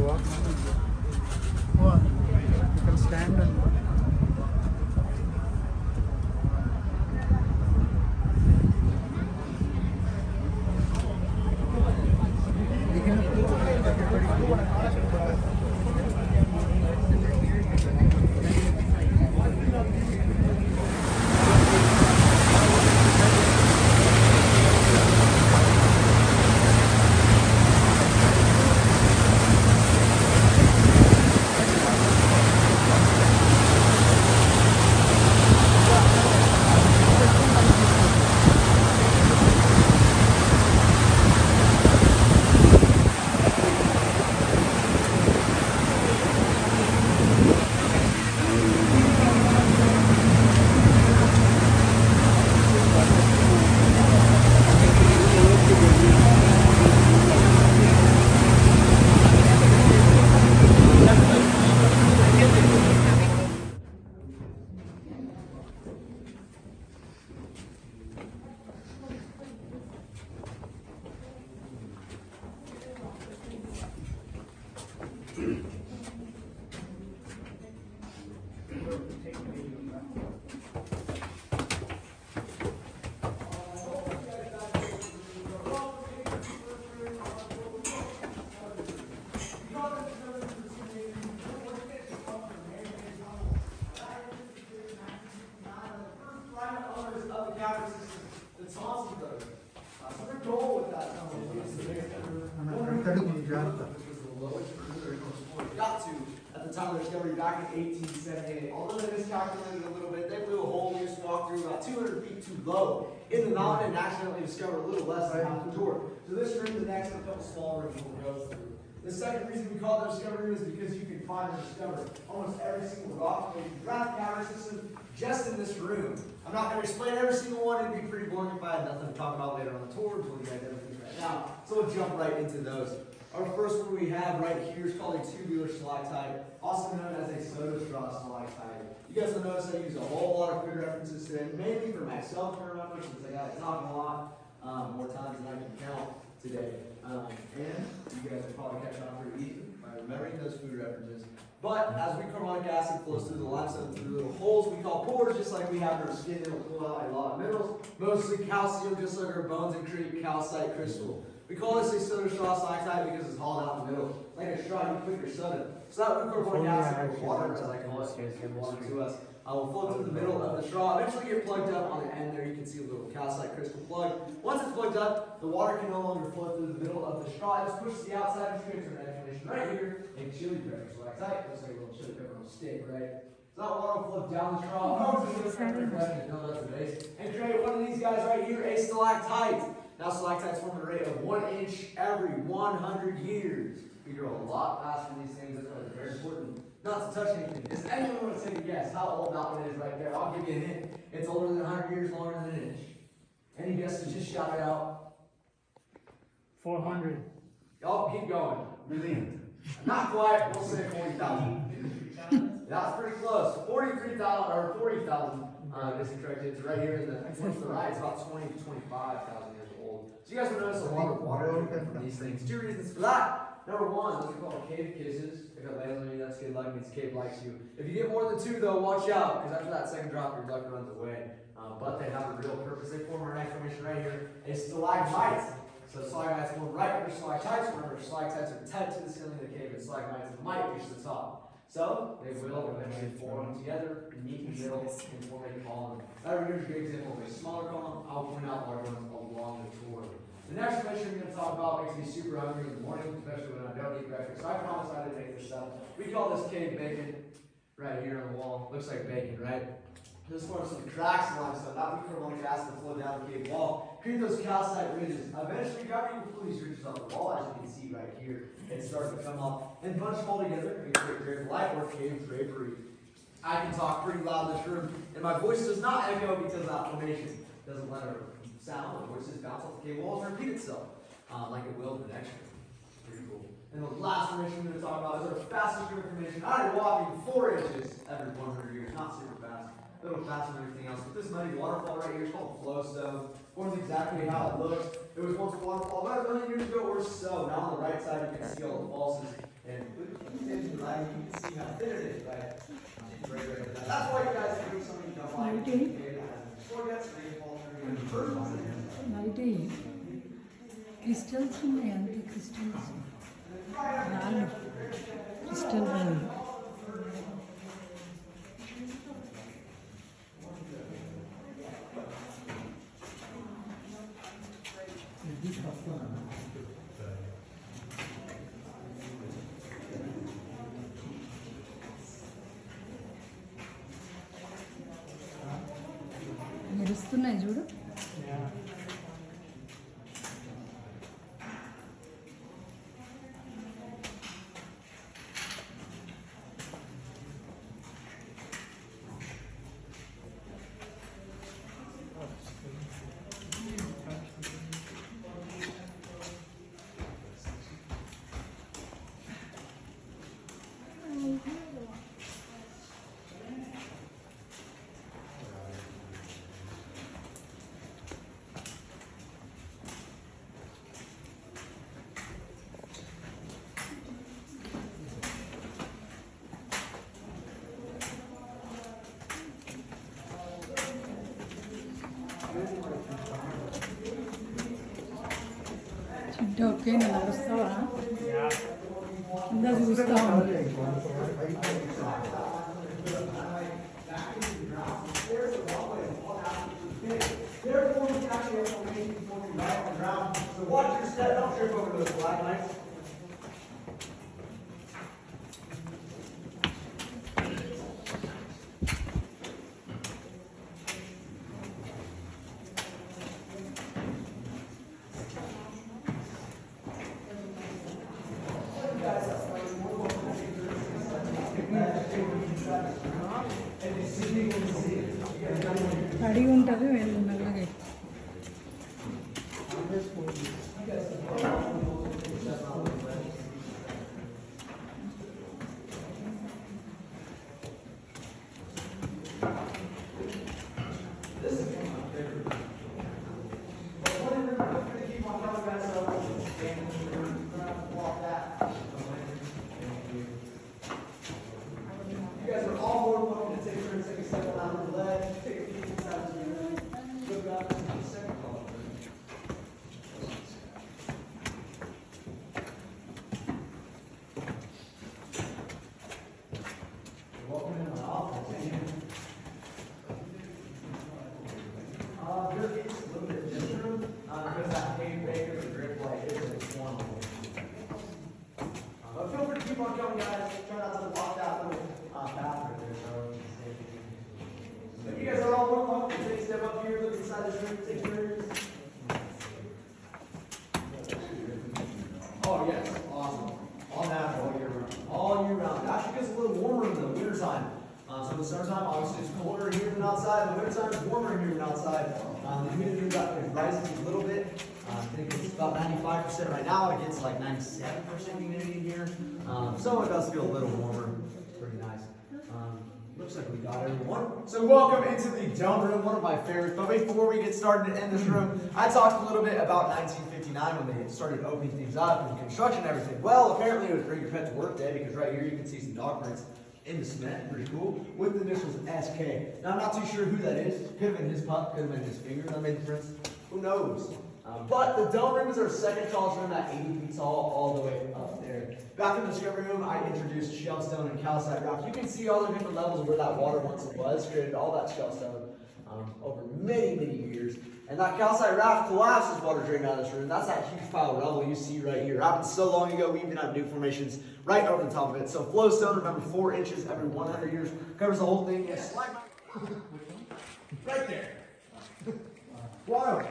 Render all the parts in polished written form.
to walk. What? You can stand and got to at the time of their discovery back in 1878. Although they miscalculated a little bit, they blew a hole. We just walked through about 200 feet too low in the mountain and accidentally discovered a little less than half the tour. So this room is next to a couple small rooms we'll go through. The second reason we call it the discovery room is because you can find and discover almost every single rock formation, draft cavern system just in this room. I'm not going to explain every single one. It'd be pretty boring if I had nothing to talk about later on the tour. We'll you guys everything right now. So we'll jump right into those. Our first one we have right here is called a tubular stalactite, also known as a soda straw stalactite. You guys will notice I use a whole lot of food references today, mainly for myself to remember, since I got to talk a lot, more times than I can count today. And you guys will probably catch on pretty easy by remembering those food references. But as carbonic acid flows through the limestone through little holes we call pores, just like we have in our skin, it'll pull out a lot of minerals, mostly calcium, just like our bones, and create calcite crystal. We call this a soda straw stalactite because it's hauled out in the middle. Like a straw, you put your soda. So that carbonic acid, or water, as I call it, water to us, will flow through the middle of the straw. Eventually get plugged up on the end there. You can see a little calcite crystal plug. Once it's plugged up, the water can no longer flow through the middle of the straw. It just pushes the outside and creates an formation right here, a chili pepper stalactite. Looks like a little chili pepper on a stick, right? So that water will flow down the straw, over the chili pepper, no, that's the base, and create one of these guys right here, a stalactite. Now stalactites form at a rate of 1 inch every 100 years. We grow a lot faster than these things. That's why they're very important not to touch anything. Does anyone want to take a guess how old that one is right there? I'll give you a hint. It's older than 100 years, longer than an inch. Any guesses? Just shout it out. 400. Oh, keep going. Really? Not quite. We'll say 40,000. That's pretty close. 43,000 or 40,000. Is incorrect. It's right here in the to the right. It's about 20 to 25,000 years old. So you guys will notice a lot of water from these things. Two reasons for that. Number one, those are called cave kisses. If it lands on you, that's good luck. It means the cave likes you. If you get more than two, though, watch out, because after that second drop, your luck runs away. But they have a real purpose. They form an formation right here, a stalagmite. So stalagmites form right under stalactites. Remember, stalactites are tied to the ceiling of the cave, and stalagmites might reach the top. So they will eventually form together, meet in the middle, and form a column. That here's a great example of a smaller column. I'll point out larger ones along the tour. The next formation we're going to talk about makes me super hungry in the morning, especially when I don't eat breakfast. So I promise I didn't make this up. We call this cave bacon right here on the wall. Looks like bacon, right? This forms some cracks in limestone. That carbonic acid will flow down the cave wall, create those calcite ridges. Eventually, gravity will pull these ridges off the wall, as you can see right here. It's starting to come off and bunch them all together and create grave light or cave drapery. I can talk pretty loud in this room, and my voice does not echo because of that formation. It doesn't let our sound, the voices bounce off the cave walls and repeat itself, like it will the next room. Pretty cool. And the last formation we're going to talk about is our fastest growing formation. I am walking 4 inches every 100 years, not super fast. a little faster than everything else. But this muddy waterfall right here is called Flowstone. Forms exactly how it looks. It was once a waterfall about 1 million years ago or so. Now on the right side you can see all the falls. And with the attention light, you can see how thin it is, right? That's why you guys do something you don't like. Ninety crystals ఉన్నాయి అంతే crystals రాళ్ళు crystal రాళ్ళు మెరుస్తున్నాయి చూడు Chintu okay నేను నడుస్తావా ఇందా చూస్తావా So watch your step, don't trip over those stalagmites. అడిగి ఉంటుంది వెళ్ళు మెల్లగా You guys are all more welcome to take a turn, take a step out on the ledge, take a peek inside the room, look up to the second column. Welcome to my office. Here it's a little bit different because that cave baker and grip light isn't one. But feel free to keep on going, guys. Try not to walk that little path right there. But you guys are all more welcome to take a step up here, look inside this room, take turns. Oh, yes, awesome. All natural all year round. All year round. It actually gets a little warmer in the wintertime. So in the summertime, obviously it's colder here than outside. In the wintertime, it's warmer here than outside. The humidity rises a little bit. I think it's about 95% right now. It gets like 97% humidity here. So it does feel a little warmer. It's pretty nice. Looks like we got everyone. So welcome into the dome room, one of my favorites. But before we get started in this room, I talked a little bit about 1959 when they started opening things up and construction and everything. Well, apparently it was Bring Your Pet to Work Day because right here you can see some dog prints in the cement, pretty cool, with the initials SK. Now I'm not too sure who that is. Could have been his pup, could have been his finger that made the prints. Who knows? But the dome room is our second tallest room at 80 feet tall, all the way up there. Back in the discovery room, I introduced shellstone and calcite rock. You can see all the different levels where that water once was, created all that shellstone over many, many years. And that calcite raft collapses water draining out of this room. That's that huge pile of rubble you see right here. It happened so long ago, we even have new formations right over the top of it. So flowstone, remember 4 inches every 100 years, covers the whole thing. Yes, right there. Water.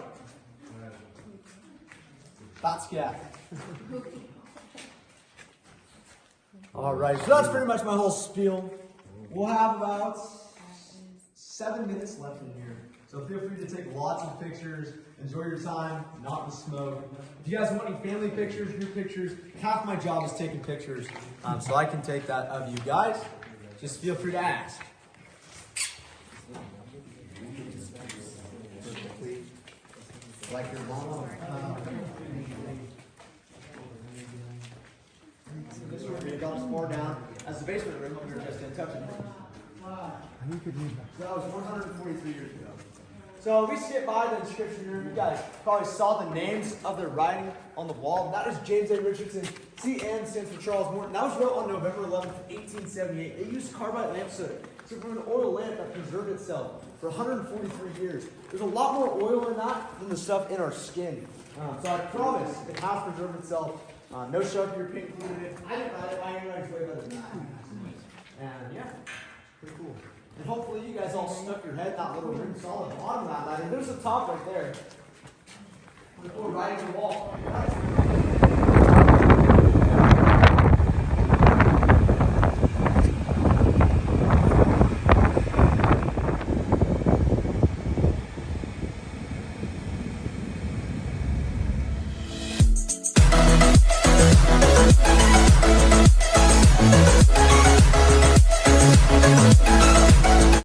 That's cat. All right, so that's pretty much my whole spiel. We'll have about 7 minutes left in here. So feel free to take lots of pictures, enjoy your time, not the smoke. If you guys want any family pictures, group pictures, half my job is taking pictures, so I can take that of you guys. Just feel free to ask. Like your mama. This room here got as far down as the basement room we were just in touching. That was 143 years ago. So we skip by the inscription room. You guys probably saw the names of their writing on the wall. That is James A. Richardson. C.N. stands for Charles Morton. That was wrote on November 11th, 1878. They used carbide lamp soot. So from an oil lamp that preserved itself for 143 years. There's a lot more oil in that than the stuff in our skin. So I promise it has preserved itself. No sharp your pink included. I didn't write it. My handwriting's way better than that. And yeah, pretty cool. And hopefully you guys all stuck your head in that little room, saw the bottom of that ladder. There's a top right there. Before riding the wall.